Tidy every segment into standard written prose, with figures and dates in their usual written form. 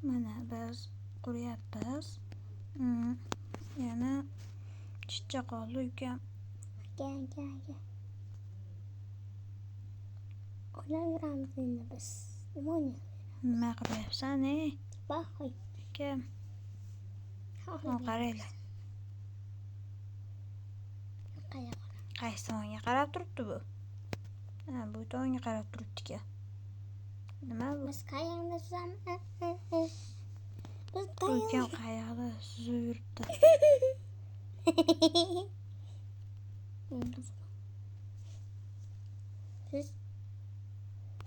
Mana biz quryapmiz. Yana chicha qoldi ukam. Aka. O'ynaveramiz endi biz. Nima qilyapsan, Voy. ukam? Qaranglar. Qaysi tomonga qarab turibdi bu? Bu tomonga qarab turibdi-ku. Nima bu? Biz qayerda suzamiz? Ukam qayoqda suzib yuribdi?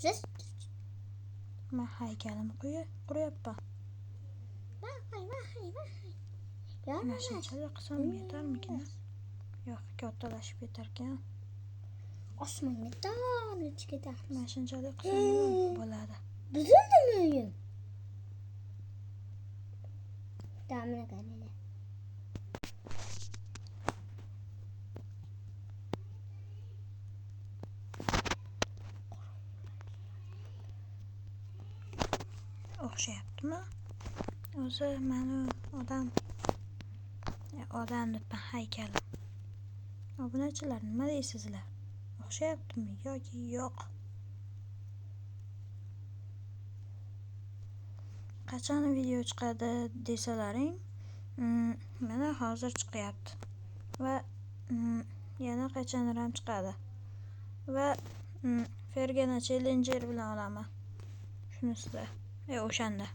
Siz Men haykalimni quryapman. Mana shunchalik qilsam yetarmikin? Yo'q, kattalashib ketarkan. Osmonga tortib ketamiz. Mana shunchalik qilsam bo'ladi. Buzildimi uyim? Ta'mir qilinglar. O'xshayaptimi? O'zi mana odam deb haykalim. Obunachilar, nima deysizlar? O'xshayaptimi yoki yo'q? Qachon video chiqadi desalaring, mana hozir chiqyapti. Va yana qachonram chiqadi. Va Fergana Challenger bilan olaman. Shunisida. O'shanda.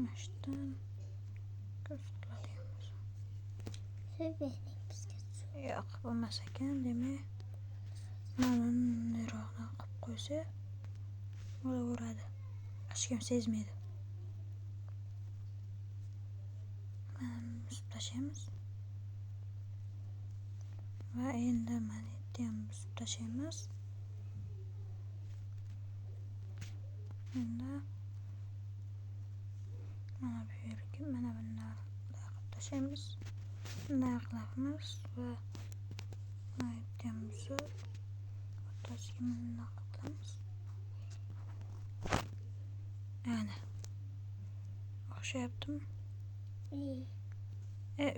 Mashtan ko'rsatadiganmiz. Yo'q, bo'lmas ekan, demak. Mana nariroqdan qilib qo'ysa bo'laveradi. Hech kim sezmaydi. Mana buzib tashlaymiz. Va endi mana yerda ham buzib tashlaymiz. Endi mana bu yerga mana bunday qilib tashlaymiz. Bunday qilamiz va mana yerda ham buzib o'rtasiga bunday qilamiz. Ana. O'xshayaptimi?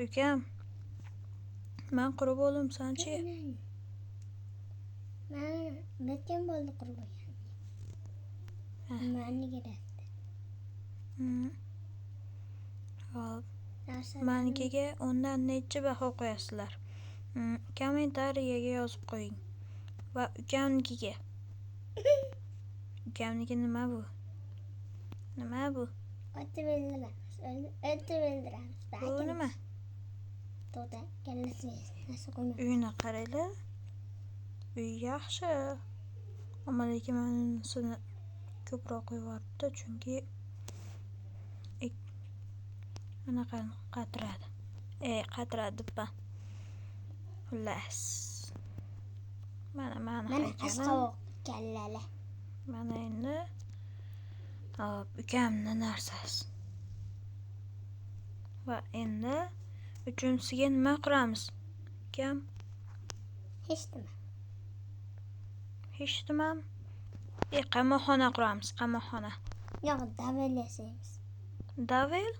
Ukam. Men qurib oldim, sanchi? Lekin bo'ldi qurib olgan. Mani kerakdi. Xo'p. Manikiga undan necha baho qo'yasizlar? Kommentariyaga yozib qo'ying. Va ukamnikiga. Ukamniki nima bu? Nima bu? Otib o'ldiramiz. Bu nima? To'da kallasiga qo'yma. Uyini qaranglar. Uy yaxshi. Ammo lekin menisini ko'proq qo'yibdi, chunki anaqa qatiradi. Qatiradi debman. Xullas. Mana asqovoq kallali. Mana endi ukamni narsasi. Va endi uchinchisiga nima quramiz? Ukam? Hech nima. Qamoqxona quramiz, qamoqxona. Yo'q, davel yasaymiz. Davel?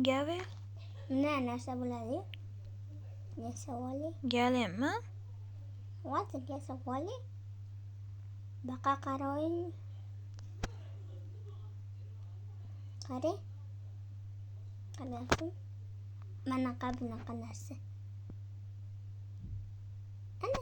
Gavel? Narsa bo'ladi? Yasavoli. Galemmi? Hozir yasavoli. Baqa qaroying. Qarayapsizmi? Mana bunaqa narsa. Ana.